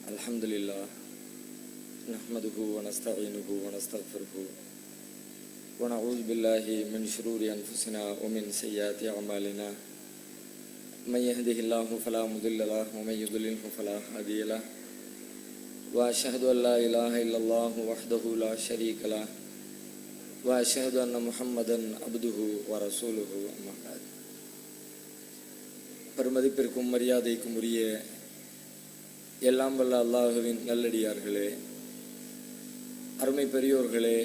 அல்ஹம்துலில்லாஹ் நஹ்மதுஹு வ நஸ்தஈனுஹு வ நஸ்தக்ஃபிருஹு வ நஊது பில்லாஹி மின் ஷுரூரி அன்ஃபுஸினா வ மின் ஸய்யிஆத்தி அஅமாலினா மன் யஹ்திஹில்லாஹு ஃபலா முதில்ல லஹு வ மன் யுضلில்ஹு ஃபலா ஹாதிய லஹு வ அஷ்ஹது அன் லா இலாஹ இல்லல்லாஹு வஹ்தஹு லா ஷரீக லஹு வ அஷ்ஹது அன்ன முஹம்மதன் அப்துஹு வ ரசூலுஹு அம்மா பஅத். பெருமதிப்பிற்கும் மரியாதைக்கும் உரிய எல்லாம் வல்ல அல்லாஹுவின் நல்லடியார்களே, அருமை பெரியோர்களே,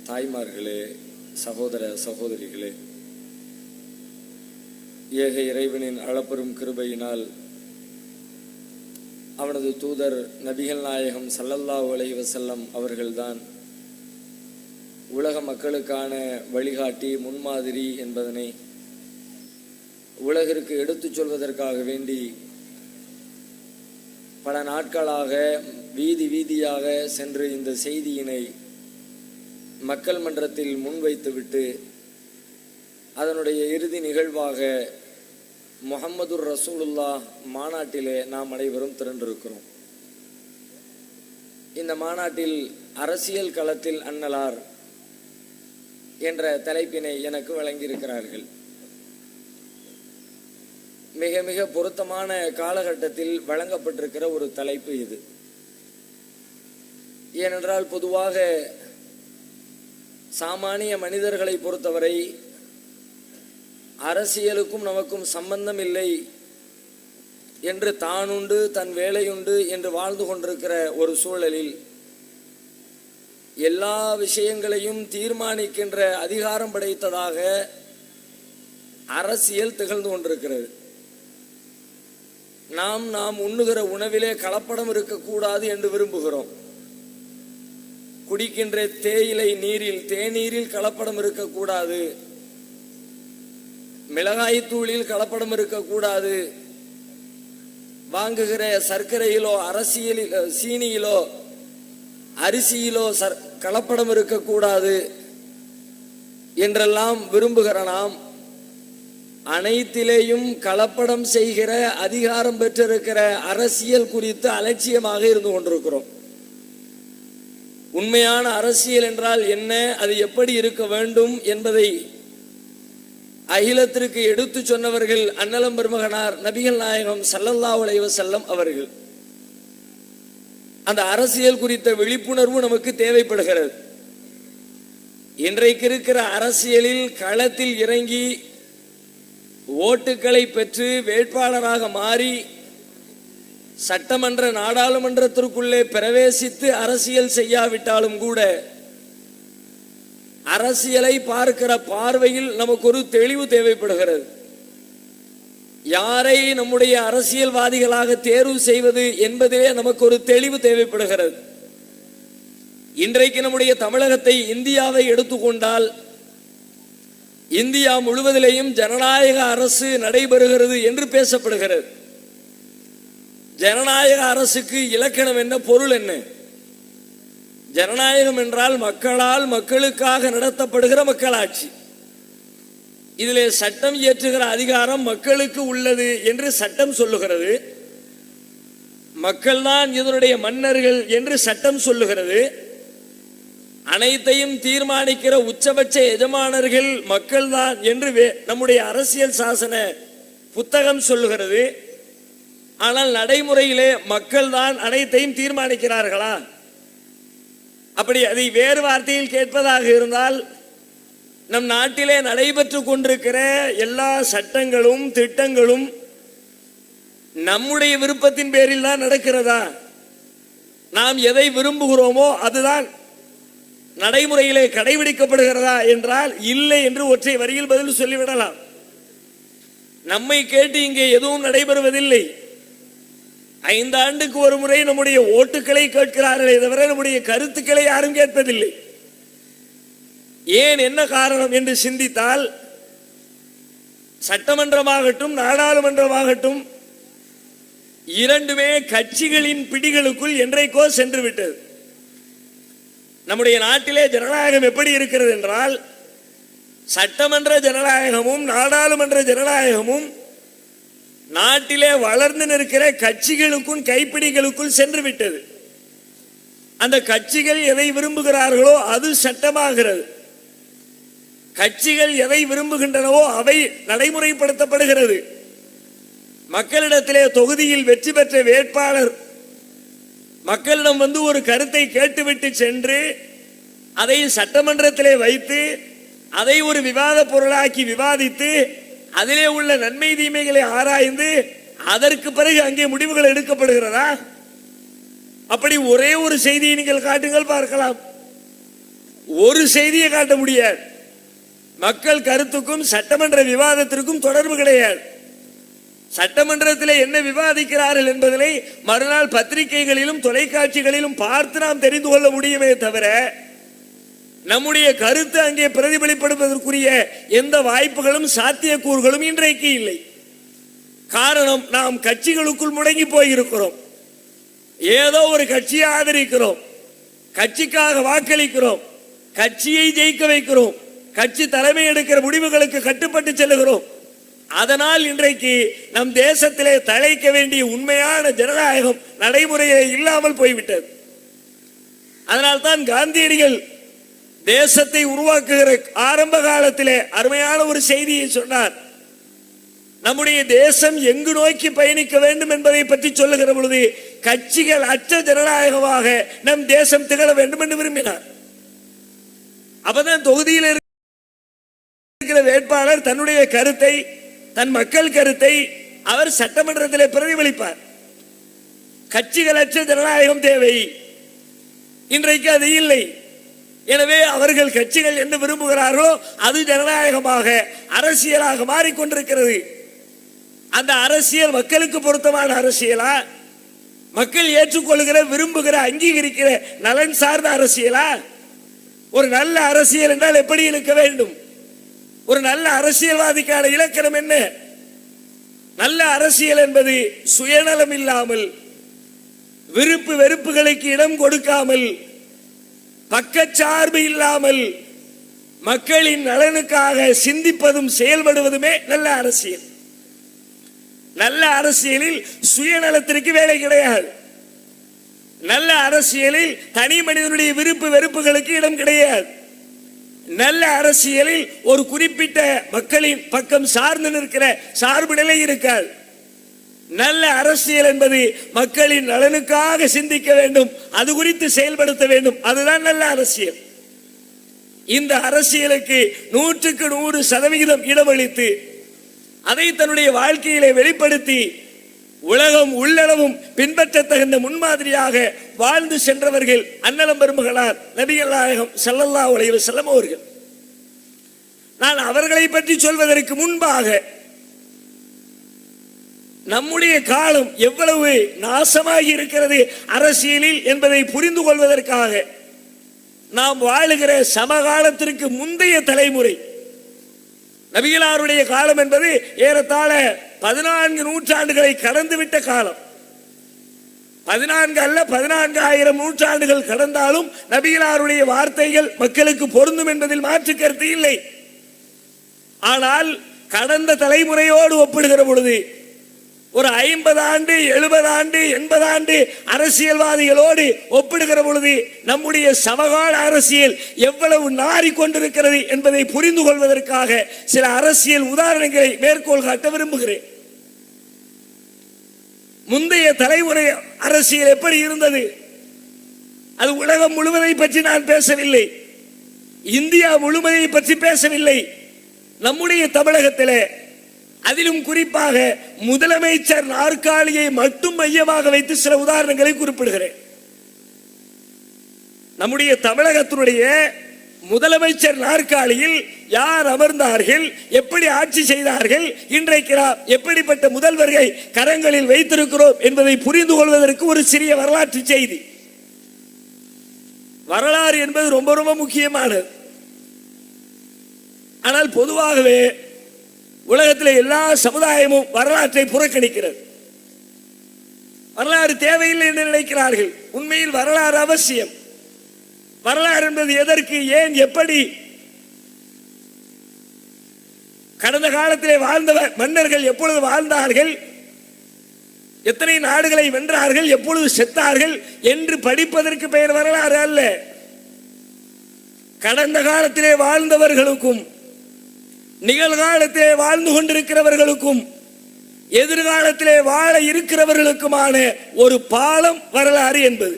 தாய்மார்களே, சகோதர சகோதரிகளே, ஏக இறைவனின் அளப்பெரும் கிருபையினால் அவனது தூதர் நபிகள் நாயகம் ஸல்லல்லாஹு அலைஹி வஸல்லம் அவர்கள்தான் உலக மக்களுக்கான வழிகாட்டி, முன்மாதிரி என்பதனை உலகிற்கு எடுத்துச் சொல்வதற்காக வேண்டி பல நாட்களாக வீதி வீதியாக சென்று இந்த செய்தியினை மக்கள் மன்றத்தில் முன்வைத்துவிட்டு அதனுடைய இறுதி நிகழ்வாக முஹம்மதுர் ரசூலுல்லாஹ் மாநாட்டிலே நாம் அனைவரும் திரண்டிருக்கிறோம். இந்த மாநாட்டில் அரசியல் களத்தில் அன்னலார் என்ற தலைப்பினை எனக்கு வழங்கியிருக்கிறார்கள். மிக மிக பொருத்தமான காலகட்டத்தில் வழங்கப்பட்டிருக்கிற ஒரு தலைப்பு இது. ஏனென்றால் பொதுவாக சாமானிய மனிதர்களை பொறுத்தவரை அரசியலுக்கும் நமக்கும் சம்பந்தம் இல்லை என்று தானுண்டு தன் வேலையுண்டு என்று வாழ்ந்து கொண்டிருக்கிற ஒரு சூழலில் எல்லா விஷயங்களையும் தீர்மானிக்கின்ற அதிகாரம் படைத்ததாக அரசியல் திகழ்ந்து கொண்டிருக்கிறது. நாம் உண்ணுகிற உணவிலே கலப்படம் இருக்கக்கூடாது என்று விரும்புகிறோம். குடிக்கின்ற தேயிலை நீரில், தேநீரில் கலப்படம் இருக்கக்கூடாது, மிளகாய் தூளில் கலப்படம் இருக்கக்கூடாது, வாங்குகிற சர்க்கரையிலோ அரசியலில் சீனியிலோ அரிசியிலோ கலப்படம் இருக்கக்கூடாது என்றெல்லாம் விரும்புகிற நாம் அனைத்திலேயும் கலப்படம் செய்கிற அதிகாரம் பெற்றிருக்கிற அரசியல் குறித்து அலட்சியமாக இருந்து கொண்டிருக்கிறோம். உண்மையான அரசியல் என்றால் என்ன, அது எப்படி இருக்க வேண்டும் என்பதை அகிலத்திற்கு எடுத்து சொன்னவர்கள் அன்னலம் பெருமகனார் நபிகள் நாயகம் ஸல்லல்லாஹு அலைஹி வஸல்லம் அவர்கள். அந்த அரசியல் குறித்த விழிப்புணர்வு நமக்கு தேவைப்படுகிறது. இன்றைக்கு இருக்கிற அரசியலில் களத்தில் இறங்கி ஓட்டுக்களை பெற்று வேட்பாளராக மாறி சட்டமன்ற நாடாளுமன்றத்திற்குள்ளே பிரவேசித்து அரசியல் செய்யாவிட்டாலும் கூட அரசியலை பார்க்கிற பார்வையில் நமக்கு ஒரு தெளிவு தேவைப்படுகிறது. யாரை நம்முடைய அரசியல்வாதிகளாக தேர்வு செய்வது என்பதிலே நமக்கு ஒரு தெளிவு தேவைப்படுகிறது. இன்றைக்கு நம்முடைய தமிழகத்தை, இந்தியாவை எடுத்துக்கொண்டால் இந்தியா முழுவதிலேயும் ஜனநாயக அரசு நடைபெறுகிறது என்று பேசப்படுகிறது. ஜனநாயக அரசுக்கு இலக்கணம் என்ன, பொருள் என்ன? ஜனநாயகம் என்றால் மக்களால் மக்களுக்காக நடத்தப்படுகிற மக்களாட்சி. இதிலே சட்டம் இயற்றுகிற அதிகாரம் மக்களுக்கு உள்ளது என்று சட்டம் சொல்லுகிறது. மக்கள்தான் இதனுடைய மன்னர்கள் என்று சட்டம் சொல்லுகிறது. அனைத்தையும் தீர்மானிக்கிற உச்சபட்ச எஜமானர்கள் மக்கள்தான் என்று நம்முடைய அரசியல் சாசன புத்தகம் சொல்லுகிறது. ஆனால் நடைமுறையிலே மக்கள்தான் அனைத்தையும் தீர்மானிக்கிறார்களா? அப்படி அதை வேறு வார்த்தையில் கேட்பதாக இருந்தால், நம் நாட்டிலே நடைபெற்று கொண்டிருக்கிற எல்லா சட்டங்களும் திட்டங்களும் நம்முடைய விருப்பத்தின் பேரில் தான் நடக்கிறதா? நாம் எதை விரும்புகிறோமோ அதுதான் நடைமுறையிலே கடைபிடிக்கப்படுகிறதா என்றால் இல்லை என்று ஒற்றை வரியில் பதில் சொல்லிவிடலாம். நம்மை கேட்டு இங்கே எதுவும் நடைபெறுவதில்லை. 5 ஆண்டுக்கு ஒரு முறை நம்முடைய ஓட்டுக்களை கேட்கிறார்களே தவிர நம்முடைய கருத்துக்களை யாரும் கேட்பதில்லை. ஏன், என்ன காரணம் என்று சிந்தித்தால், சட்டமன்றமாகட்டும் நாடாளுமன்றமாகட்டும் இரண்டுமே கட்சிகளின் பிடிகளுக்குள் என்றைக்கோ சென்று விட்டது. நம்முடைய நாட்டிலே ஜனநாயகம் எப்படி இருக்கிறது என்றால், சட்டமன்ற ஜனநாயகமும் நாடாளுமன்ற ஜனநாயகமும் நாட்டிலே வளர்ந்து நிற்கிற கட்சிகளுக்கும் கைப்பிடிகளுக்குள் சென்று விட்டது. அந்த கட்சிகள் எதை விரும்புகிறார்களோ அது சட்டமாகிறது. கட்சிகள் எதை விரும்புகின்றனவோ அவை நடைமுறைப்படுத்தப்படுகிறது. மக்களிடத்திலே தொகுதியில் வெற்றி பெற்ற வேட்பாளர் மக்களிடம் ஒரு கருத்தை கேட்டுவிட்டு சென்று அதை சட்டமன்றத்திலே வைத்து அதை ஒரு விவாத பொருளாக்கி விவாதித்து அதிலே உள்ள நன்மை தீமைகளை ஆராய்ந்து அதற்கு பிறகு அங்கே முடிவுகள் எடுக்கப்படுகிறதா? அப்படி ஒரே ஒரு செய்தியை நீங்கள் காட்டுங்கள் பார்க்கலாம். ஒரு செய்தியை காட்ட முடியாது. மக்கள் கருத்துக்கும் சட்டமன்ற விவாதத்திற்கும் தொடர்பு கிடையாது. சட்டமன்றத்தில் என்ன விவாதிக்கிறார்கள் என்பதை மறுநாள் பத்திரிகைகளிலும் தொலைக்காட்சிகளிலும் பார்த்து நாம் தெரிந்து கொள்ள முடியுமே தவிர நம்முடைய கருத்து அங்கே பிரதிபலிப்படுவதற்குரிய எந்த வாய்ப்புகளும் சாத்தியக்கூறுகளும் இன்றைக்கு இல்லை. காரணம், நாம் கட்சிகளுக்குள் முடங்கி போயிருக்கிறோம். ஏதோ ஒரு கட்சியை ஆதரிக்கிறோம், கட்சிக்காக வாக்களிக்கிறோம், கட்சியை ஜெயிக்க வைக்கிறோம், கட்சி தலைமை எடுக்கிற முடிவுகளுக்கு கட்டுப்பட்டு செல்லுகிறோம். அதனால் இன்றைக்கு நம் தேசத்திலே தழைக்க வேண்டிய உண்மையான ஜனநாயகம் நடைமுறையே இல்லாமல் போய்விட்டது. அதனால்தான் காந்தியடிகள் தேசத்தை உருவாக்குகிற ஆரம்ப காலத்திலே அருமையான ஒரு செய்தியை சொன்னார். நம்முடைய தேசம் எங்கு நோக்கி பயணிக்க வேண்டும் என்பதை பற்றி சொல்லுகிற பொழுது கட்சிகள் அற்ற ஜனநாயகமாக நம் தேசம் திகழ வேண்டும் என்று விரும்பினார். அப்பதான் தொகுதியில் இருக்கிற வேட்பாளர் தன்னுடைய கருத்தை, தன் மக்கள் கருத்தை அவர் சட்டமன்றத்தில் பிரதிபலிப்பார். கட்சிகள் அற்ற ஜனநாயகம் தேவை. இன்றைக்கு அது இல்லை. எனவே அவர்கள் கட்சிகள் என்ன விரும்புகிறார்களோ அது ஜனநாயகமாக அரசியலாக மாறிக்கொண்டிருக்கிறது. அந்த அரசியல் மக்களுக்கு பொருத்தமான அரசியலா, மக்கள் ஏற்றுக்கொள்கிற, விரும்புகிற, அங்கீகரிக்கிற நலன் சார்ந்த அரசியலா? ஒரு நல்ல அரசியல் என்றால் எப்படி இருக்க வேண்டும்? ஒரு நல்ல அரசியல்வாதிக்கான இலக்கணம் என்ன? நல்ல அரசியல் என்பது சுயநலம் இல்லாமல், விருப்பு வெறுப்புகளுக்கு இடம் கொடுக்காமல், பக்கச்சார்பு இல்லாமல், மக்களின் நலனுக்காக சிந்திப்பதும் செயல்படுவதுமே நல்ல அரசியல். நல்ல அரசியலில் சுயநலத்திற்கு வேலை கிடையாது. நல்ல அரசியலில் தனி மனிதனுடைய விருப்பு வெறுப்புகளுக்கு இடம் கிடையாது. நல்ல அரசியலில் ஒரு குறிப்பிட்ட மக்களின் பக்கம் சார்ந்து நிற்கிற சார்பு நிலை இருக்காது. நல்ல அரசியல் என்பது மக்களின் நலனுக்காக சிந்திக்க வேண்டும், அது குறித்து செயல்படுத்த வேண்டும். அதுதான் நல்ல அரசியல். இந்த அரசியலுக்கு 100% இடமளித்து அதை தன்னுடைய வாழ்க்கையிலே வெளிப்படுத்தி உலகம் உள்ளளவும் பின்பற்ற தகுந்த முன்மாதிரியாக வாழ்ந்து சென்றவர்கள் அன்னலம் பெருமகளார் நபிகள் நாயகம் ஸல்லல்லாஹு அலைஹி வஸல்லம் அவர்கள். நான் அவர்களை பற்றி சொல்வதற்கு முன்பாக நம்முடைய காலம் எவ்வளவு நாசமாகி இருக்கிறது அரசியலில் என்பதை புரிந்து கொள்வதற்காக நாம் வாழுகிற சமகாலத்திற்கு முந்தைய தலைமுறை, நபிகளாருடைய காலம் என்பது ஏறத்தாழ 14 நூற்றாண்டுகளை கடந்துவிட்ட காலம். 14 அல்ல 14,000 நூற்றாண்டுகள் கடந்தாலும் நபிகளாருடைய வார்த்தைகள் மக்களுக்கு பொருந்தும் என்பதில் மாற்று கருத்து இல்லை. ஆனால் கடந்த தலைமுறையோடு ஒப்பிடுகிற பொழுது ஒரு 50 ஆண்டு 70 ஆண்டு 80 ஆண்டு அரசியல்வாதிகளோடு ஒப்பிடுகிற பொழுது நம்முடைய சமகால அரசியல் எவ்வளவு நாறிக்கொண்டிருக்கிறது என்பதை புரிந்து கொள்வதற்காக சில அரசியல் உதாரணங்களை மேற்கோள் காட்ட விரும்புகிறேன். முந்தைய தலைமுறை அரசியல் எப்படி இருந்தது? அது உலகம் முழுவதை பற்றி நான் பேசவில்லை, இந்தியா முழுவதை பற்றி பேசவில்லை. நம்முடைய தமிழகத்திலே அதிலும் குறிப்பாக முதலமைச்சர் நாற்காலியை மட்டும் மையமாக வைத்து சில உதாரணங்களை குறிப்பிடுகிறேன். நம்முடைய தமிழகத்தினுடைய முதலமைச்சர் நாற்காலியில் யார் அமர்ந்தார்கள், எப்படி ஆட்சி செய்தார்கள், இன்றைக்கு எப்படிப்பட்ட முதல்வர்கள் கரங்களில் வைத்திருக்கிறோம் என்பதை புரிந்து கொள்வதற்கு ஒரு சிறிய வரலாற்று செய்தி. வரலாறு என்பது ரொம்ப ரொம்ப முக்கியமானது. ஆனால் பொதுவாகவே உலகத்தில் எல்லா சமுதாயமும் வரலாற்றை புறக்கணிக்கிறது. வரலாறு தேவையில்லை என்று நினைக்கிறார்கள். உண்மையில் வரலாறு அவசியம். வரலாறு என்பது எதற்கு, ஏன், எப்படி? கடந்த காலத்திலே வாழ்ந்த மன்னர்கள் எப்பொழுது வாழ்ந்தார்கள், எத்தனை நாடுகளை வென்றார்கள், எப்பொழுது செத்தார்கள் என்று படிப்பதற்கு பெயர் வரலாறு அல்ல. கடந்த காலத்திலே வாழ்ந்தவர்களுக்கும் நிகழ்காலத்திலே வாழ்ந்து கொண்டிருக்கிறவர்களுக்கும் எதிர்காலத்திலே வாழ இருக்கிறவர்களுக்குமான ஒரு பாலம் வரலாறு என்பது.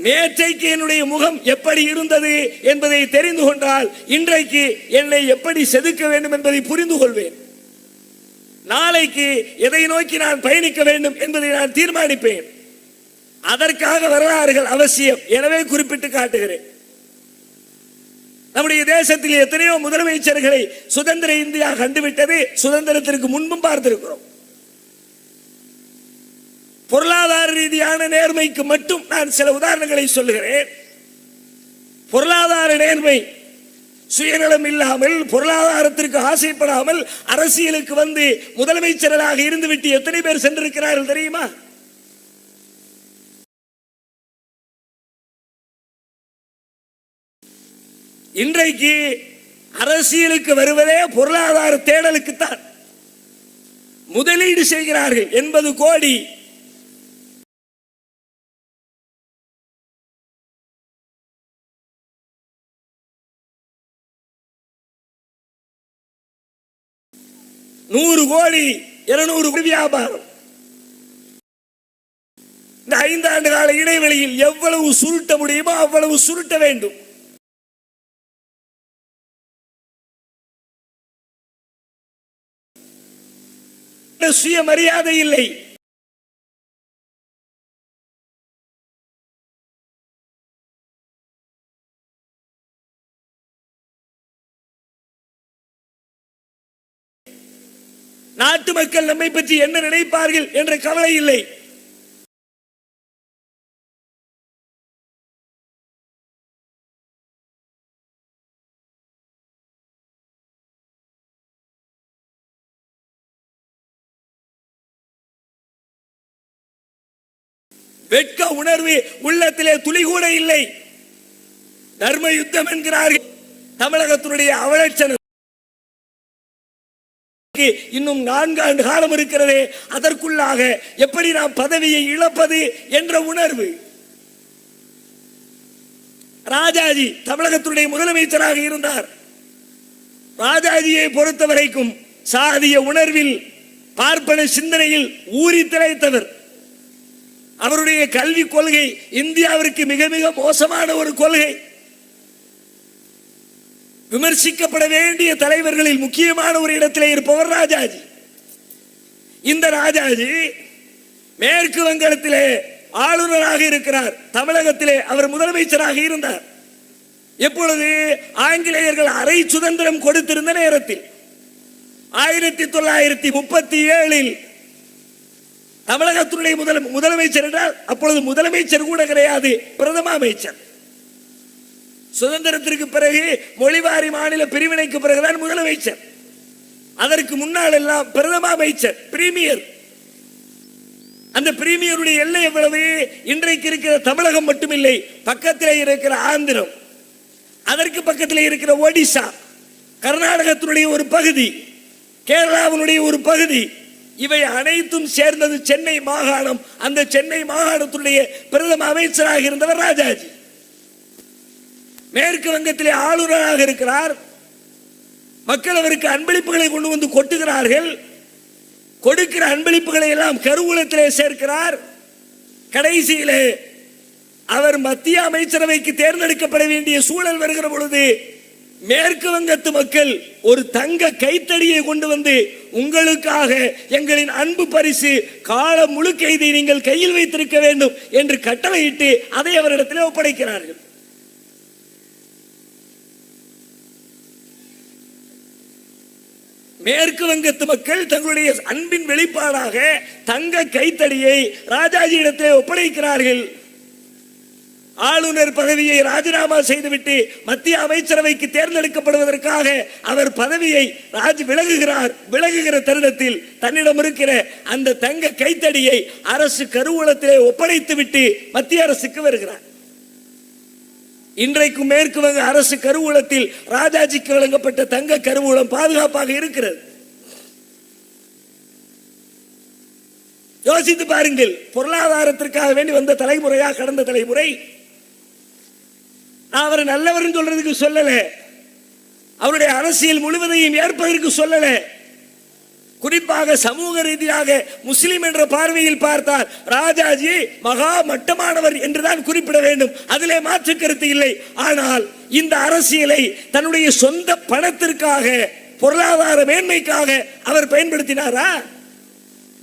நேற்றைக்கு என்னுடைய முகம் எப்படி இருந்தது என்பதை தெரிந்து கொண்டால் இன்றைக்கு என்னை எப்படி செதுக்க வேண்டும் என்பதை புரிந்து கொள்வேன். நாளைக்கு எதை நோக்கி நான் பயணிக்க வேண்டும் என்பதை நான் தீர்மானிப்பேன். அதற்காக வரலாறுகள் அவசியம். எனவே குறிப்பிட்டு காட்டுகிறேன். நம்முடைய தேசத்தில் எத்தனையோ முதலமைச்சர்களை சுதந்திர இந்தியா கண்டுவிட்டது. சுதந்திரத்திற்கு முன்பும் பார்த்திருக்கிறோம். பொருளாதார ரீதியான நேர்மைக்கு மட்டும் நான் சில உதாரணங்களை சொல்லுகிறேன். பொருளாதார நேர்மை, சுயநலம் இல்லாமல், பொருளாதாரத்திற்கு ஆசைப்படாமல் அரசியலுக்கு வந்து முதலமைச்சர்களாக இருந்துவிட்டு எத்தனை பேர் சென்றிருக்கிறார்கள் தெரியுமா? இன்றைக்கு அரசியலுக்கு வருவதே பொருளாதார தேடலுக்குத்தான். முதலீடு செய்கிறார்கள். 80 கோடி நூறு கோடி 200 கோடி வியாபாரம். இந்த 5 ஆண்டு கால இடைவெளியில் எவ்வளவு சுருட்ட முடியுமோ அவ்வளவு சுருட்ட வேண்டும். சுயமரியாதை இல்லை. நாட்டு மக்கள் நம்மை பற்றி என்ன நினைப்பார்கள் என்ற கவலை இல்லை. வெட்க உணர்வு உள்ளத்திலே துளி கூட இல்லை. தர்ம யுத்தம் என்கிறார்கள். தமிழகத்தினுடைய அவலட்சணம் இன்னும் 4 ஆண்டு காலம் இருக்கிறதே, அதற்குள்ளாக எப்படி நாம் பதவியை இழப்பது என்ற உணர்வு. ராஜாஜி தமிழகத்தினுடைய முதலமைச்சராக இருந்தார். ராஜாஜியை பொறுத்தவரைக்கும் சாதிய உணர்வில், பார்ப்பன சிந்தனையில் ஊறி திளைத்தவர். அவருடைய கல்வி கொள்கை இந்தியாவிற்கு மிக மிக மோசமான ஒரு கொள்கை. விமர்சிக்கப்பட வேண்டிய தலைவர்களில் முக்கியமான ஒரு இடத்திலே இருப்பவர் ராஜாஜி. இந்த ராஜாஜி மேற்கு வங்கத்திலே ஆளுநராக இருக்கிறார். தமிழகத்திலே அவர் முதலமைச்சராக இருந்தார். எப்பொழுது ஆங்கிலேயர்கள் அரை சுதந்திரம் கொடுத்திருந்த நேரத்தில் 1937 தமிழகத்தினுடைய முதலமைச்சர் என்றால் அப்பொழுது முதலமைச்சர் கூட கிடையாது, பிரதம அமைச்சர். சுதந்திரத்திற்கு பிறகு மொழிவாரி மாநில பிரிவினைக்கு பிறகுதான் முதலமைச்சர். அதற்கு முன்னால் எல்லாம் பிரதம அமைச்சர், பிரீமியர். அந்த பிரீமியருடைய எல்லை எவ்வளவு? இன்றைக்கு இருக்கிற தமிழகம் மட்டுமில்லை, பக்கத்தில் இருக்கிற ஆந்திரம், அதற்கு பக்கத்தில் இருக்கிற ஒடிசா, கர்நாடகத்தினுடைய ஒரு பகுதி, கேரளாவினுடைய ஒரு பகுதி, இவை அனைத்தும் சேர்ந்தது சென்னை மாகாணம். அந்த சென்னை மாகாணத்துடைய பிரதம அமைச்சராக இருந்தவர் ராஜாஜி. மேற்கு வங்கத்திலே ஆளுநராக இருக்கிறார். மக்கள் அவருக்கு அன்பளிப்புகளை கொண்டு வந்து கொட்டுகிறார்கள். கொடுக்கிற அன்பளிப்புகளை எல்லாம் கருவூலத்திலே சேர்க்கிறார். கடைசியிலே அவர் மத்திய அமைச்சரவைக்கு தேர்ந்தெடுக்கப்பட வேண்டிய சூழல் வருகிற பொழுது மேற்கு வங்கத்து மக்கள் ஒரு தங்க கைத்தடியை கொண்டு வந்து, உங்களுக்காக எங்களின் அன்பு பரிசு, காலம் முழுக்க இதை நீங்கள் கையில் வைத்திருக்க வேண்டும் என்று கட்டளையிட்டு அதை அவரிடத்திலே ஒப்படைக்கிறார்கள். மேற்கு வங்கத்து மக்கள் தங்களுடைய அன்பின் வெளிப்பாடாக தங்க கைத்தடியை ராஜாஜி இடத்திலே ஒப்படைக்கிறார்கள். ஆளுநர் பதவியை ராஜினாமா செய்துவிட்டு மத்திய அமைச்சரவைக்கு தேர்ந்தெடுக்கப்படுவதற்காக அவர் பதவியை விலகுகிற தருணத்தில் தன்னிடம் இருக்கிற அந்த தங்க கைத்தடியை அரசு கருவூலத்திலே ஒப்படைத்து விட்டு மத்திய அரசுக்கு வருகிறார். இன்றைக்கும் மேற்கு வங்க அரசு கருவூலத்தில் ராஜாஜிக்கு வழங்கப்பட்ட தங்க கருவூலம் பாதுகாப்பாக இருக்கிறது. யோசித்து பாருங்கள். பொருளாதாரத்திற்காக வேண்டி வந்த தலைமுறையா கடந்த தலைமுறை? நான் அவர் நல்லவர் சொல்றதுக்கு சொல்லல, அவருடைய அரசியல் முழுவதையும் ஏற்பதற்கு சொல்லல. குறிப்பாக சமூக ரீதியாக முஸ்லிம் என்ற பார்வையில் பார்த்தால் ராஜாஜி மகா மட்டமானவர் என்றுதான் குறிப்பிட வேண்டும், அதிலே மாற்று கருத்து இல்லை. ஆனால் இந்த அரசியலை தன்னுடைய சொந்த பணத்திற்காக, பொருளாதார மேன்மைக்காக அவர் பயன்படுத்தினாரா?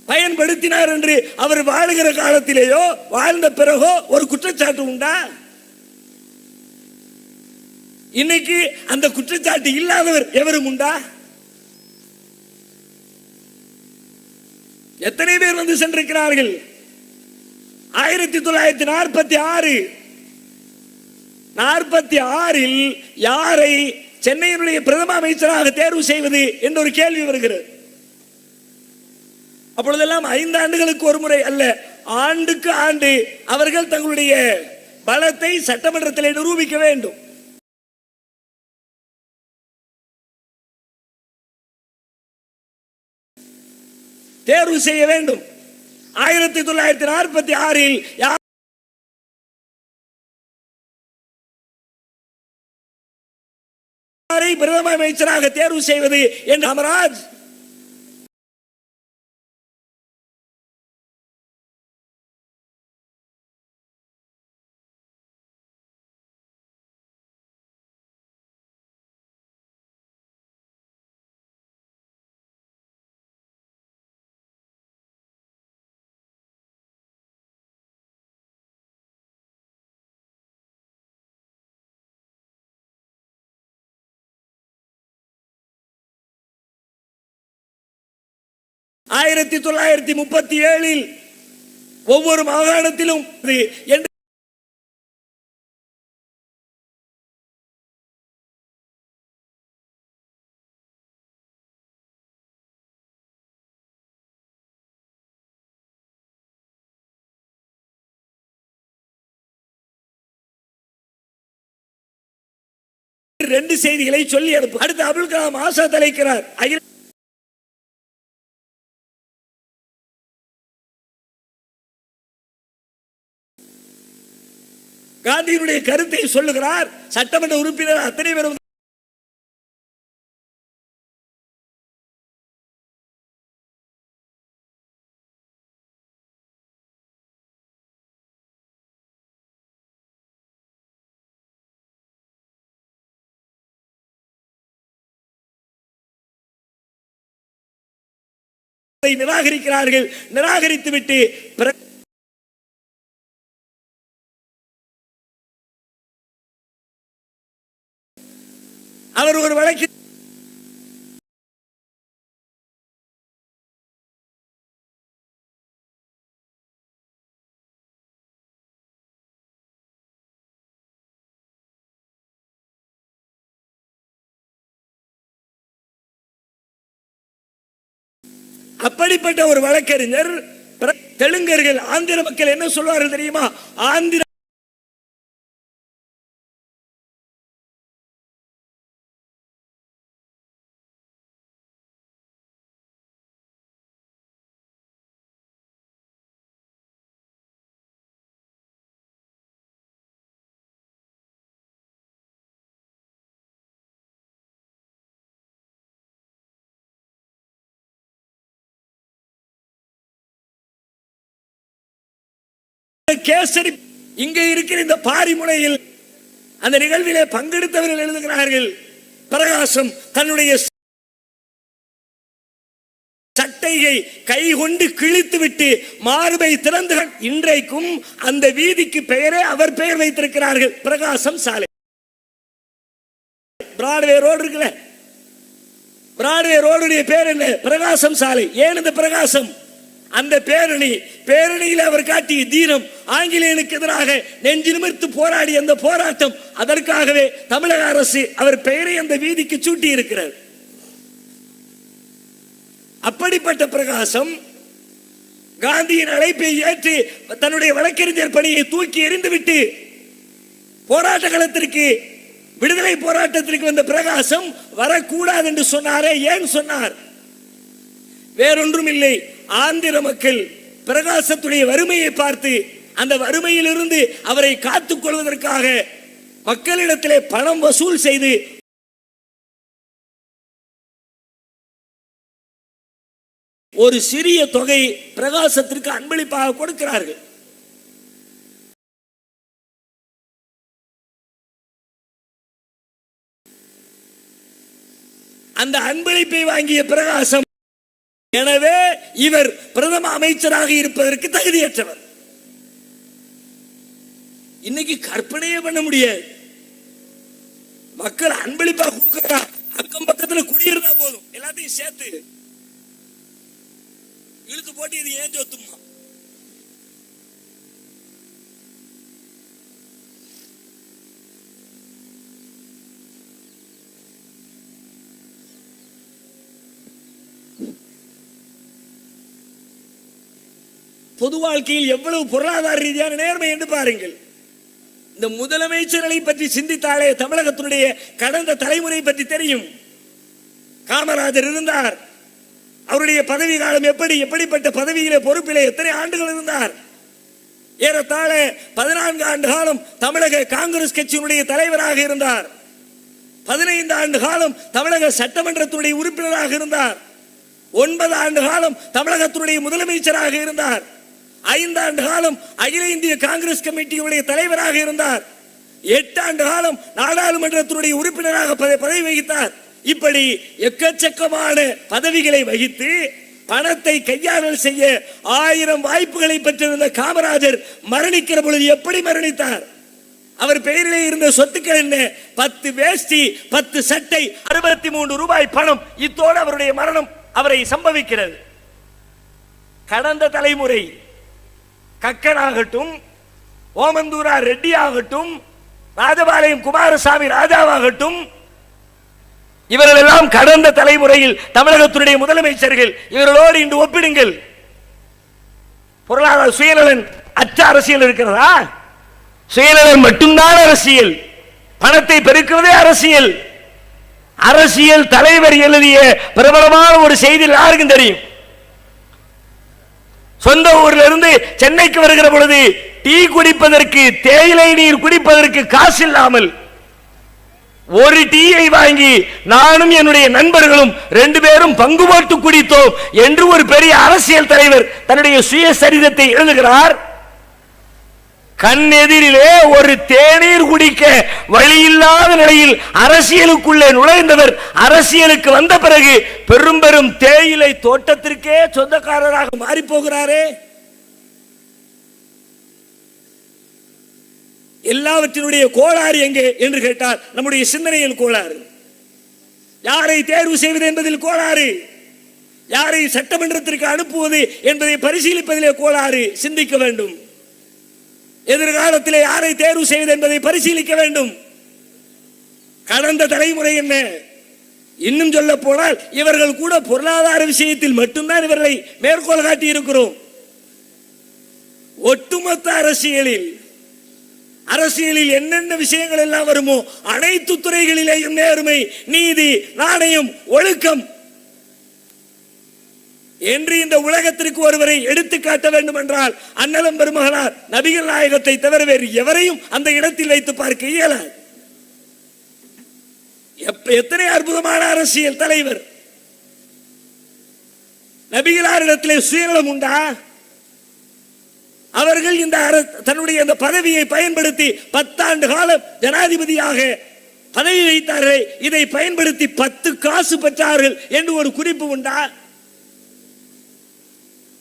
பயன்படுத்தினார் என்று அவர் வாழுகிற காலத்திலேயோ வாழ்ந்த பிறகோ ஒரு குற்றச்சாட்டு உண்டா? இன்னைக்கு அந்த குற்றச்சாட்டு இல்லாதவர் எவரும் உண்டா? எத்தனை பேர் வந்து சென்றிருக்கிறார்கள்? 1946 யாரை சென்னையினுடைய பிரதம அமைச்சராக தேர்வு செய்வது என்ற ஒரு கேள்வி வருகிறது. அப்பொழுதெல்லாம் 5 ஆண்டுகளுக்கு ஒரு முறை அல்ல, ஆண்டுக்கு ஆண்டு அவர்கள் தங்களுடைய பலத்தை சட்டமன்றத்தில் நிரூபிக்க வேண்டும். தேர்வு செய்ய வேண்டும். 1946 யாரை பிரதம அமைச்சராக தேர்வு செய்வது என்று காமராஜ் ஆயிரத்தி 1937 ஒவ்வொரு மாகாணத்திலும் ரெண்டு செய்திகளை சொல்லி அனுப்பு. அடுத்து அபுல் கலாம் ஆசாத் அழைக்கிறார். காந்தியினுடைய கருத்தை சொல்லுகிறார். சட்டமன்ற உறுப்பினர் அத்தனை பேரும் நிராகரிக்கிறார்கள். நிராகரித்து விட்டு அவர் ஒரு வழக்கு அப்படிப்பட்ட ஒரு வழக்கறிஞர் தெலுங்கர்கள் ஆந்திர மக்கள் என்ன சொல்வார்கள் தெரியுமா? ஆந்திர கேசரி இங்கே இருக்கிற இந்த பாரிமுனையில் அந்த நிகழ்விலே பங்கெடுத்தவர்கள் எழுதுகிறார்கள். பிரகாசம் தன்னுடைய சட்டையை கை கொண்டு கிழித்து விட்டு மார்பை திறந்து இன்றைக்கும் அந்த வீதிக்கு பெயரே அவர் பெயர் வைத்திருக்கிறார்கள், பிரகாசம் சாலை. பிராட்வே ரோடு இருக்குல்ல, பிராட்வே ரோடுடைய பேர் என்ன? பிரகாசம் சாலை. ஏன் இந்த பிரகாசம்? அந்த பேரணியில் அவர் காட்டிய தீனம், ஆங்கிலேயனுக்கு எதிராக நெஞ்சு நிமிர்த்து போராடிய அந்த போராட்டம், அதற்காகவே தமிழக அரசு அவர் பெயரை அந்த வீதிக்கு சூட்டி இருக்கிறார். அப்படிப்பட்ட பிரகாசம் காந்தியின் அழைப்பை ஏற்று தன்னுடைய வழக்கறிஞர் பணியை தூக்கி எறிந்துவிட்டு போராட்ட களத்திற்கு, விடுதலை போராட்டத்திற்கு வந்த பிரகாசம் வரக்கூடாது என்று சொன்னாரே. ஏன் சொன்னார்? வேறொன்றும் இல்லை. ஆந்திர மக்கள் பிரகாசத்துடைய வறுமையை பார்த்து அந்த வறுமையிலிருந்து அவரை காத்துக் கொள்வதற்காக மக்களிடத்திலே பணம் வசூல் செய்து ஒரு சிறிய தொகை பிரகாசத்திற்கு அன்பளிப்பாக கொடுக்கிறார்கள். அந்த அன்பளிப்பை வாங்கிய பிரகாசம், எனவே இவர் பிரதம அமைச்சராக இருப்பதற்கு தகுதியற்றவர். இன்னைக்கு கற்பனையே பண்ண முடியாது. மக்கள் அன்பளிப்பா கொடுக்கிறா, அக்கம் பக்கத்தில் குடியிருந்தா போதும், எல்லாத்தையும் சேர்த்து இழுத்து போட்டு இது ஏன் சொத்துமா? பொது வாழ்க்கையில் எவ்வளவு பொருளாதார ரீதியான நேர்மை என்று பாருங்கள். இந்த முதலமைச்சர்களை பற்றி சிந்தித்தாலே தமிழகத்தினுடைய கடந்த தலைமுறை பற்றி தெரியும். காமராஜர் இருந்தார். அவருடைய பதவி காலம் எப்படிப்பட்ட பதவியிலே பொறுப்பிலே எத்தனை ஆண்டுகள் இருந்தார்? ஏறத்தாழ 14 ஆண்டு காலம் தமிழக காங்கிரஸ் கட்சியினுடைய தலைவராக இருந்தார். 15 ஆண்டு காலம் தமிழக சட்டமன்றத்தினுடைய உறுப்பினராக இருந்தார். 9 ஆண்டு காலம் தமிழகத்தினுடைய முதலமைச்சராக இருந்தார். 5 ஆண்டு காலம் அகில இந்திய காங்கிரஸ் கமிட்டியுடைய தலைவராக இருந்தார். 8 ஆண்டு காலம் நாடாளுமன்றத்தினுடைய உறுப்பினராக பதவி வகித்தார். இப்படி எக்கச்சக்கமான பதவிகளை வகித்து பணத்தை கையாளல் செய்ய 1000 வாய்ப்புகளை பெற்றிருந்த காமராஜர் மரணிக்கிற பொழுது எப்படி மரணித்தார்? அவர் பெயரிலே இருந்த சொத்துக்கள் என்ன? 10 வேஷ்டி, 10 சட்டை, 63 ரூபாய் பணம். இத்தோடு அவருடைய மரணம் அவரை சம்பவிக்கிறது. கடந்த தலைமுறை கக்கன் ஆகட்டும், ஓமந்தூரா ரெட்டி ஆகட்டும், ராஜபாளையம் குமாரசாமி ராஜாவாகட்டும், இவர்கள் எல்லாம் கடந்த தலைமுறையில் தமிழகத்துடைய முதலமைச்சர்கள். இவர்களோடு இன்று ஒப்பிடுங்கள். பொருளாதார சுயநலன் அற்ற அரசியல் இருக்கிறதா? சுயநலன் மட்டும்தான் அரசியல். பணத்தை பெருக்குவதே அரசியல். அரசியல் தலைவர் எழுதிய பிரபலமான ஒரு செய்தி யாருக்கும் தெரியும். சொந்த ஊரில் இருந்து சென்னைக்கு வருகிற பொழுது டீ குடிப்பதற்கு, தேயிலை நீர் குடிப்பதற்கு காசு இல்லாமல் ஒரு டீயை வாங்கி நானும் என்னுடைய நண்பர்களும் 2 பேரும் பங்கு போட்டு குடித்தோம் என்று ஒரு பெரிய அரசியல் தலைவர் தன்னுடைய சுயசரிதத்தை எழுதுகிறார். கண் எதிரிலே ஒரு தேநீர் குடிக்க வழி இல்லாத நிலையில் அரசியலுக்குள்ளே நுழைந்தவர் அரசியலுக்கு வந்த பிறகு பெரும் பெரும் தேயிலை தோட்டத்திற்கே சொந்தக்காரராக மாறி போகிறாரே. எல்லாவற்றினுடைய கோளாறு எங்கே என்று கேட்டால் நம்முடைய சிந்தனையில் கோளாறு. யாரை தேர்வு செய்வது என்பதில் கோளாறு, யாரை சட்டமன்றத்திற்கு அனுப்புவது என்பதை பரிசீலிப்பதிலே கோளாறு. சிந்திக்க வேண்டும். எதிர்காலத்திலே யாரை தேர்வு செய்வது என்பதை பரிசீலிக்க வேண்டும். கடந்த தலைமுறை என்ன? இன்னும் சொல்ல போனால் இவர்கள் கூட பொருளாதார விஷயத்தில் மட்டும்தான் இவர்களை மேற்கோள் காட்டி இருக்கிறோம். ஒட்டுமொத்த அரசியலில் என்னென்ன விஷயங்கள் எல்லாம் வருமோ அனைத்து துறைகளிலேயும் நேர்மை, நீதி, நாணயம், ஒழுக்கம் என்று இந்த உலகத்திற்கு ஒருவரை எடுத்து காட்ட வேண்டும் என்றால் அண்ணலம் பெருமகனார் நபிகள் நாயகத்தை தவிர வேறு எவரையும் அந்த இடத்தில் வைத்து பார்க்க இயலாது. எத்தனை அற்புதமான அரசியல் தலைவர்! நபிகளாரிடத்திலே சுயநலம் உண்டா? அவர்கள் இந்த தன்னுடைய இந்த பதவியை பயன்படுத்தி 10 ஆண்டு காலம் ஜனாதிபதியாக பதவி வைத்தார்கள். இதை பயன்படுத்தி 10 காசு பெற்றார்கள் என்று ஒரு குறிப்பு உண்டா?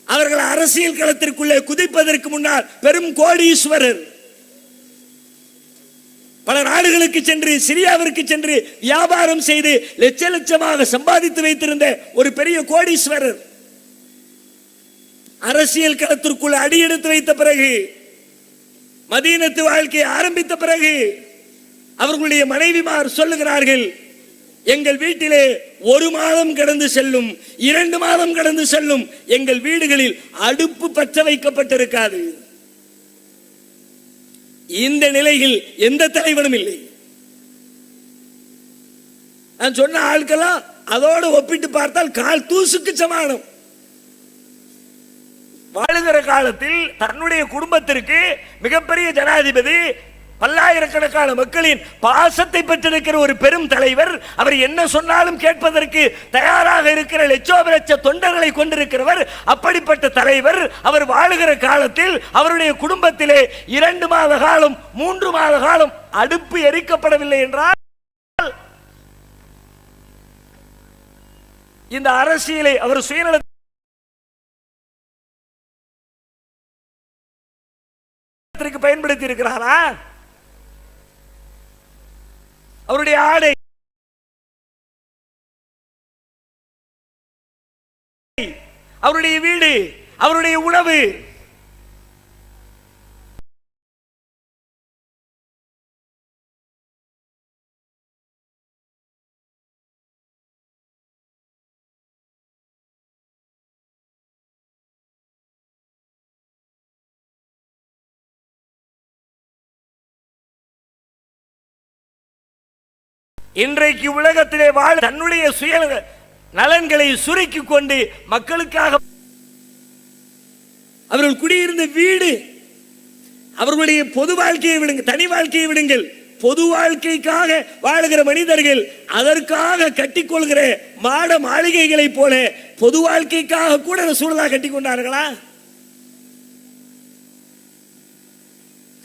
அவர்கள் அரசியல் களத்திற்குள்ளே குதிப்பதற்கு முன்னால் பெரும் கோடீஸ்வரர். பல நாடுகளுக்கு சென்று, சிரியாவிற்கு சென்று வியாபாரம் செய்து லட்ச லட்சமாக சம்பாதித்து வைத்திருந்த ஒரு பெரிய கோடீஸ்வரர். அரசியல் களத்திற்குள் அடியெடுத்து வைத்த பிறகு, மதீனத்து வாழ்க்கையை ஆரம்பித்த பிறகு அவர்களுடைய மனைவிமார் சொல்லுகிறார்கள், எங்கள் வீட்டிலே 1 மாதம் கடந்து செல்லும், 2 மாதம் கடந்து செல்லும், எங்கள் வீடுகளில் அடுப்பு பற்ற வைக்கப்பட்டிருக்காது. இந்த நிலையில் எந்த தலைவனும் இல்லை. நான் சொன்ன ஆட்களா அதோடு ஒப்பிட்டு பார்த்தால் கால் தூசுக்கு சமானம். வாழுகிற காலத்தில் தன்னுடைய குடும்பத்திற்கு மிகப்பெரிய ஜனாதிபதி, பல்லாயிரக்கணக்கான மக்களின் பாசத்தை பெற்றிருக்கிற ஒரு பெரும் தலைவர், அவர் என்ன சொன்னாலும் கேட்பதற்கு தயாராக இருக்கிற லட்சோப லட்ச தொண்டர்களை கொண்டிருக்கிறவர். அப்படிப்பட்ட தலைவர் அவர் வாழுகிற காலத்தில் அவருடைய குடும்பத்திலே 2 மாத காலம் 3 மாத காலம் அடுப்பு எரிக்கப்படவில்லை என்றால் இந்த அரசியலை அவர் சுயநலத்திற்கு பயன்படுத்தி இருக்கிறாரா? அவருடைய ஆடை, அவருடைய வீடு, அவருடைய உணவு, இன்றைக்கு உலகத்திலே வாழ தன்னுடைய சுய நலன்களை சுருக்கிக் கொண்டு மக்களுக்காக அவர்கள் குடியிருந்த வீடு, அவர்களுடைய பொது வாழ்க்கையை விடுங்கள், தனி வாழ்க்கையை விடுங்கள், பொது வாழ்க்கைக்காக வாழுகிற மனிதர்கள் அதற்காக கட்டிக்கொள்கிற மாட மாளிகைகளை போல பொது வாழ்க்கைக்காக கூட ரசூலுல்லாஹ் கட்டிக்கொண்டார்களா?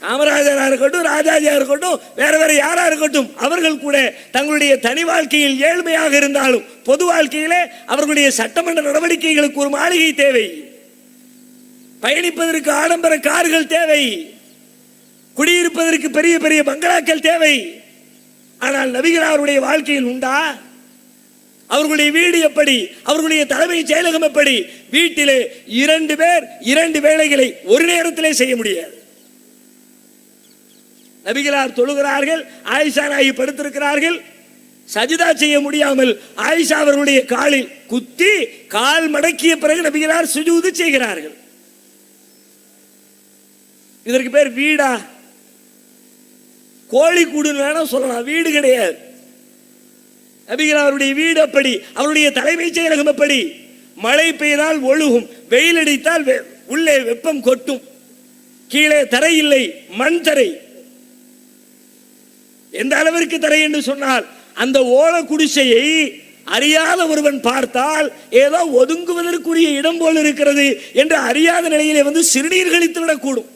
காமராஜரா இருக்கட்டும், ராஜாஜியா இருக்கட்டும், வேற வேற யாரா இருக்கட்டும், அவர்கள் கூட தங்களுடைய தனி வாழ்க்கையில் ஏழ்மையாக இருந்தாலும் பொது வாழ்க்கையிலே அவர்களுடைய சட்டமன்ற நடவடிக்கைகளுக்கு ஒரு மாளிகை தேவை, பயணிப்பதற்கு ஆடம்பர கார்கள் தேவை, குடியிருப்பதற்கு பெரிய பெரிய பங்களாக்கள் தேவை. ஆனால் நபிகள் அவருடைய வாழ்க்கையில் உண்டா? அவர்களுடைய வீடு எப்படி? அவர்களுடைய தலைமை செயலகம் எப்படி? வீட்டிலே 2 பேர் 2 வேலைகளை ஒரு நேரத்திலே செய்ய முடியாது. நபிகளார் தொழுகிறார்கள், ஆயிஷா நாயகி படுத்திருக்கிறார்கள், சஜிதா செய்ய முடியாமல் ஆயிஷா அவர்களுடைய காலில் குத்தி கால் மடக்கிய பிறகு நபிகளார் சுஜூது செய்கிறார்கள். இதற்கு பேர் வீடா? கோழி கூடுன்னு வேணா சொல்லலாம், வீடு கிடையாது. நபிகளார் அவருடைய வீடு எப்படி? அவருடைய தலைமை செயலகம் எப்படி? மழை பெய்தால் ஒழுகும், வெயில் அடித்தால் உள்ளே வெப்பம் கொட்டும், கீழே தரை இல்லை, மண் தரை. எந்த அளவிற்கு தரை என்று சொன்னால் அந்த ஓல குடிசையை அறியாத ஒருவன் பார்த்தால் ஏதோ ஒதுங்குவதற்குரிய இடம் போல் இருக்கிறது என்று அறியாத நிலையிலே வந்து சிறுநீர் கழித்து விடக்கூடும்.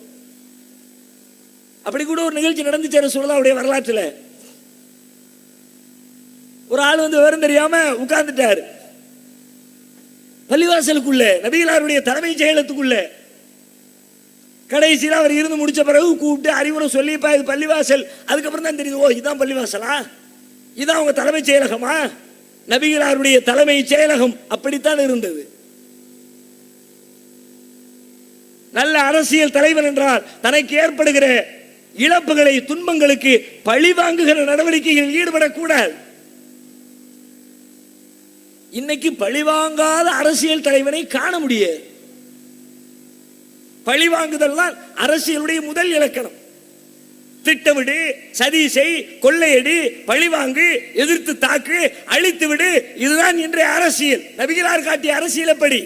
அப்படி கூட ஒரு நிகழ்ச்சி நடந்துச்சு ரசூலுல்லாஹ்வுடைய வரலாற்றில். ஒரு ஆள் வந்து விவரம் தெரியாம உட்கார்ந்துட்டார் பள்ளிவாசலுக்குள்ள, நபிகளாருடைய தலைமை செயலகத்துக்குள்ள. கடைசியில் அவர் இருந்து முடிச்ச பிறகு கூப்பிட்டு அறிவுரை சொல்லிப்பா இது பள்ளிவாசல். அதுக்கப்புறம் தான் தெரியுது, ஓ இதான் பள்ளிவாசலா, இதான் அவங்க தலைமை செயலகமா? நபிகளாருடைய தலைமை செயலகம் அப்படித்தான் இருந்தது. நல்ல அரசியல் தலைவர் என்றால் தனக்கு ஏற்படுகிற இழப்புகளை, துன்பங்களுக்கு பழி வாங்குகிற நடவடிக்கைகளில் ஈடுபடக்கூடாது. இன்னைக்கு பழிவாங்காத அரசியல் தலைவனை காண முடியாது. பழிவாங்குதல் தான் அரசியலுடைய முதல் இலக்கணம். திட்டமிடு, சதி செய், கொள்ளையடி, பழிவாங்கு, எதிர்த்து தாக்கு, அழித்து விடு, இதுதான் இன்றைய அரசியல். நபிகளார் காட்டிய அரசியல் எப்படி?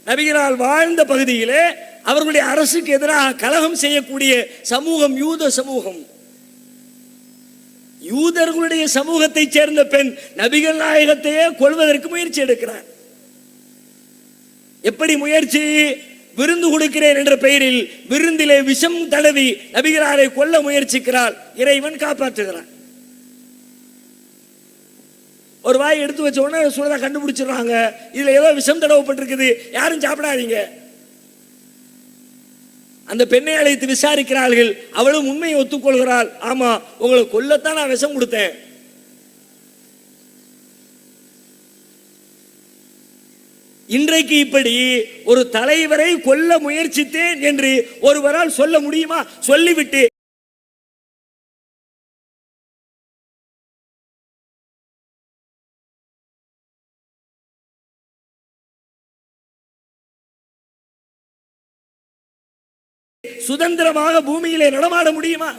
நபிகளால் வாழ்ந்த பகுதியிலே அவர்களுடைய அரசுக்கு எதிராக கலகம் செய்யக்கூடிய சமூகம் யூத சமூகம். யூதர்களுடைய சமூகத்தை சேர்ந்த பெண் நபிகள் நாயகத்தையே கொல்வதற்கு முயற்சி எடுக்கிறார். எப்படி முயற்சி? விருந்து கொடுக்கிறேன் என்ற பெயரில் விருந்திலே விஷம் தடவி நபிகளாரை கொல்ல முயற்சிக்கிறார். இறைவன் காப்பாற்றுகிறான். ஒரு வாய் எடுத்து வச்ச உடனே சூழலை கண்டுபிடிச்சிடுறாங்க, இதுல ஏதோ விஷம் தடவப்பட்டிருக்குது, யாரும் சாப்பிடாதீங்க. அந்த பெண்ணை அழைத்து விசாரிக்கிறார்கள். அவளும் உண்மையை ஒத்துக்கொள்கிறாள். ஆமா, உங்களை கொல்லத்தான் நான் விஷம் கொடுத்தேன். இன்றைக்கு இப்படி ஒரு தலைவரை கொல்ல முயற்சித்தேன் என்று ஒருவரால் சொல்ல முடியுமா? சொல்லிவிட்டு சுதந்திரமாக பூமியிலே நடமாட முடியுமா?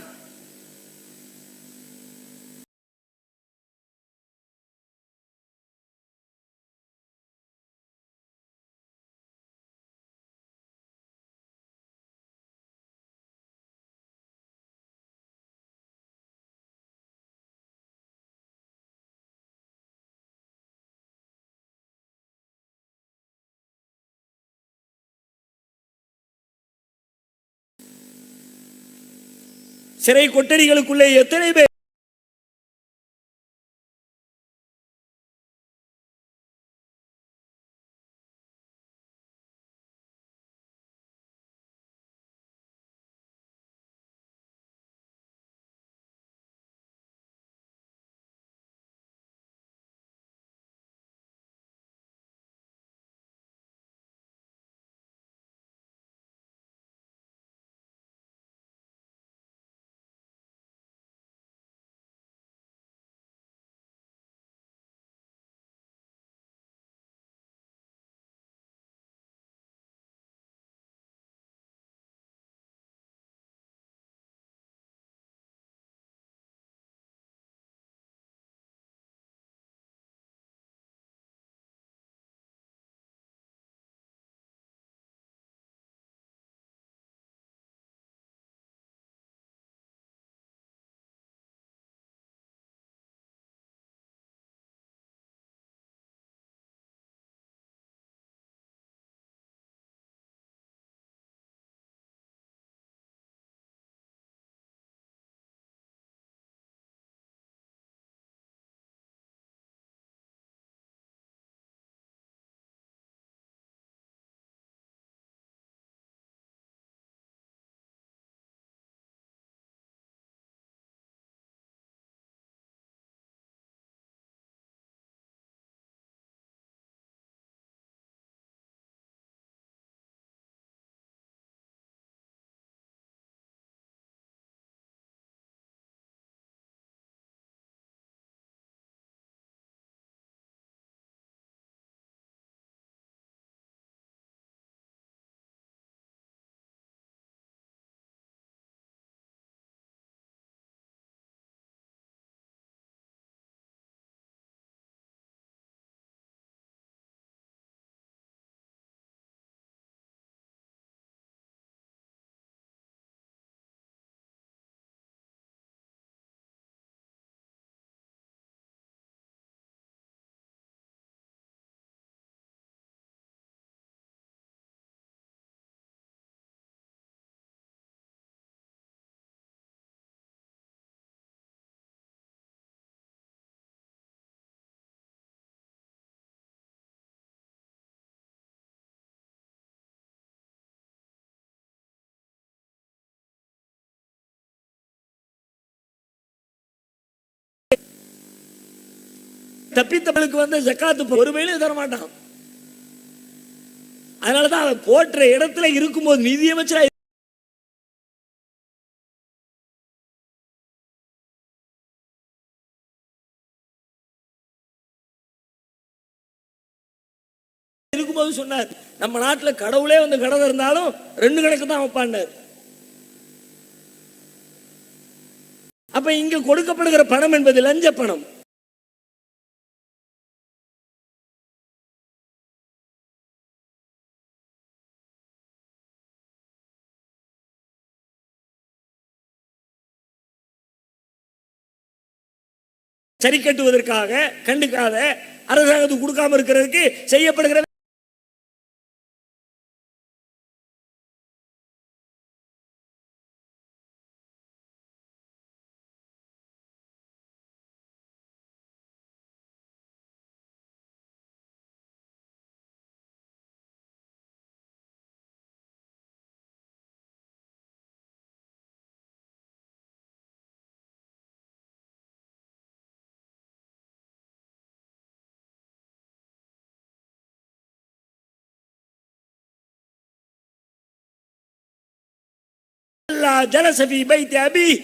சிறை கொட்டடிகளுக்குள்ளே எத்தனை பேர் தப்பித்தவளுக்கு வந்து ஜக்காத்து ஒருவேளை தர மாட்டான். அதனாலதான் அவன் போற்ற இடத்துல இருக்கும்போது நிதியமைச்சரா இருக்கும்போது சொன்னார், நம்ம நாட்டுல கடவுளே வந்து கடை இருந்தாலும் 2 கணக்கு தான் வைப்பாண்டார். அப்ப இங்க கொடுக்கப்படுகிற பணம் என்பது லஞ்ச பணம். சரி கட்டுவதற்காக கண்டுக்காத அரசாங்கத்துக்கு கொடுக்காம இருக்கிறதுக்கு செய்யப்படுகிற جلس في بيت أبيه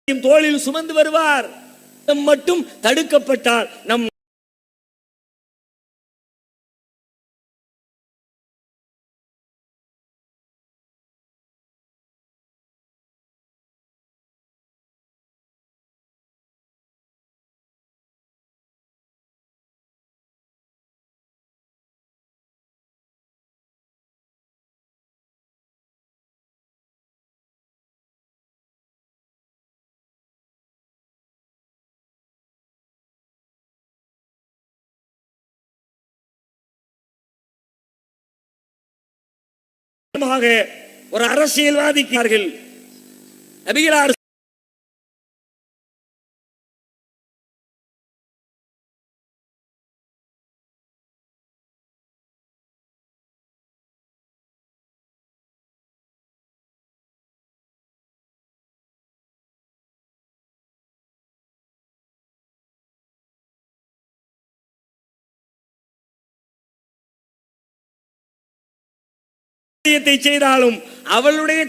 தோளில் சுமந்து வருவார். மட்டும் தடுக்கப்பட்டால் நம் ஒரு அரசியல்வாதிக்கார்கள் நபிகளார் செய்தாலும் அவளுடைய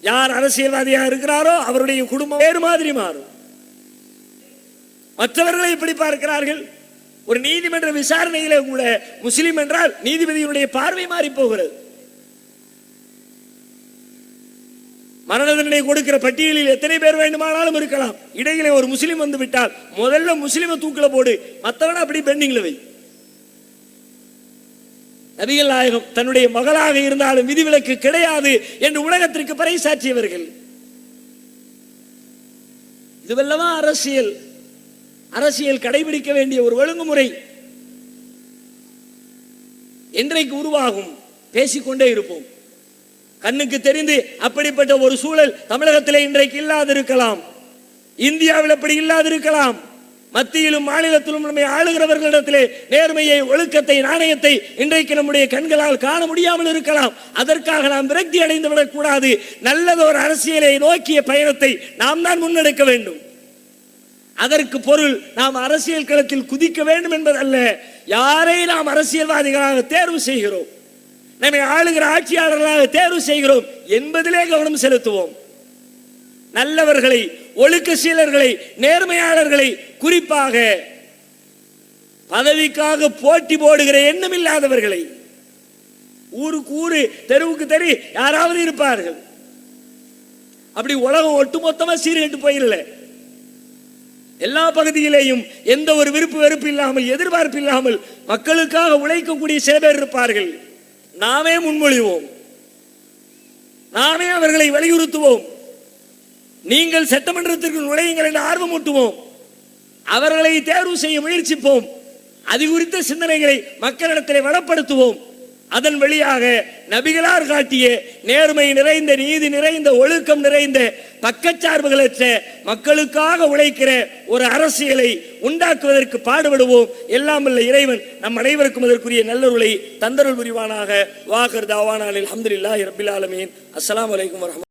யார் அரசியல்வாதியாக இருக்கிறாரோ அவருடைய குடும்பம் வேறு மாதிரி மாறும். மற்றவர்களை எப்படி பார்க்கிறார்கள்? ஒரு நீதிமன்ற விசாரணையிலே கூட முஸ்லிம் என்றால் நீதிபதியினுடைய பார்வை மாறி போகிறது. மரண தண்டனை கொடுக்கிற பட்டியலில் எத்தனை பேர் வேண்டுமானாலும் இருக்கலாம். இடையிலே ஒரு முஸ்லிம் வந்து விட்டால் முதல்ல முஸ்லிமை தூக்கில போடு, மற்றவன அப்படி பெண்டிங்ல வை. நபிகள் நாயகம் தன்னுடைய மகளாக இருந்தாலும் விதிவிலக்கு கிடையாது என்று உலகத்திற்கு பறைசாற்றியவர்கள். இதுவல்லவா அரசியல். அரசியல் கடைபிடிக்க வேண்டிய ஒரு ஒழுங்குமுறை என்றைக்கு உருவாகும்? பேசிக்கொண்டே இருப்போம். கண்ணுக்கு தெரிந்து அப்படிப்பட்ட ஒரு சூழல் தமிழகத்திலே இன்றைக்கு இல்லாதிருக்கலாம், இந்தியாவில் அப்படி இல்லாதிருக்கலாம். மத்தியிலும் மாநிலத்திலும் நம்மை ஆளுகிறவர்களிடத்திலே நேர்மையை, ஒழுக்கத்தை, நாணயத்தை இன்றைக்கு நம்முடைய கண்களால் காண முடியாமல் இருக்கலாம். அதற்காக நாம் விரக்தி அடைந்து விடக்கூடாது. நல்லதொரு அரசியலை நோக்கிய பயணத்தை நாம் தான் முன்னெடுக்க வேண்டும். அதற்கு பொருள் நாம் அரசியல் களத்தில் குதிக்க வேண்டும் என்பதல்ல. யாரை நாம் அரசியல்வாதிகளாக தேர்வு செய்கிறோம், நம்மை ஆளுகிற ஆட்சியாளர்களாக தேர்வு செய்கிறோம் என்பதிலே கவனம் செலுத்துவோம். நல்லவர்களை, ஒழுக்க சீலர்களை, நேர்மையாளர்களை, குறிப்பாக பதவிக்காக போட்டி போடுகிற எண்ணம் இல்லாதவர்களை, ஊருக்கு ஊரு, தெருவுக்கு தெரு யாராவது இருப்பார்கள். அப்படி உலகம் ஒட்டுமொத்தமா சீர்கெட்டு போயிடல. எல்லா பகுதியிலேயும் எந்த ஒரு விருப்பு வெறுப்பு இல்லாமல், எதிர்பார்ப்பு இல்லாமல் மக்களுக்காக உழைக்கக்கூடிய சில பேர் இருப்பார்கள். நாமே முன்மொழிவோம், நாமே அவர்களை வலியுறுத்துவோம். நீங்கள் சட்டமன்றத்திற்கு நுழையுங்கள் என்று ஆர்வம் ஊட்டுவோம். அவர்களை தேர்வு செய்ய முயற்சிப்போம். அது குறித்த சிந்தனைகளை மக்களிடத்திலே வளப்படுத்துவோம். அதன் வழியாக நபிகளார் காட்டிய நேர்மை நிறைந்த, நீதி நிறைந்த, ஒழுக்கம் நிறைந்த, பக்கச்சார்புகளற்ற, மக்களுக்காக உழைக்கிற ஒரு அரசியலை உண்டாக்குவதற்கு பாடுபடுவோம். எல்லாம் வல்ல இறைவன் நம் அனைவருக்கும் அதற்குரிய நல்லருளை தந்தருள் புரிவானாக. வாஹிர் தாவானா அல்ஹம்துலில்லாஹி ரப்பில் ஆலமீன். அஸ்ஸலாமு அலைக்கும் வரஹ்மத்துல்லாஹி.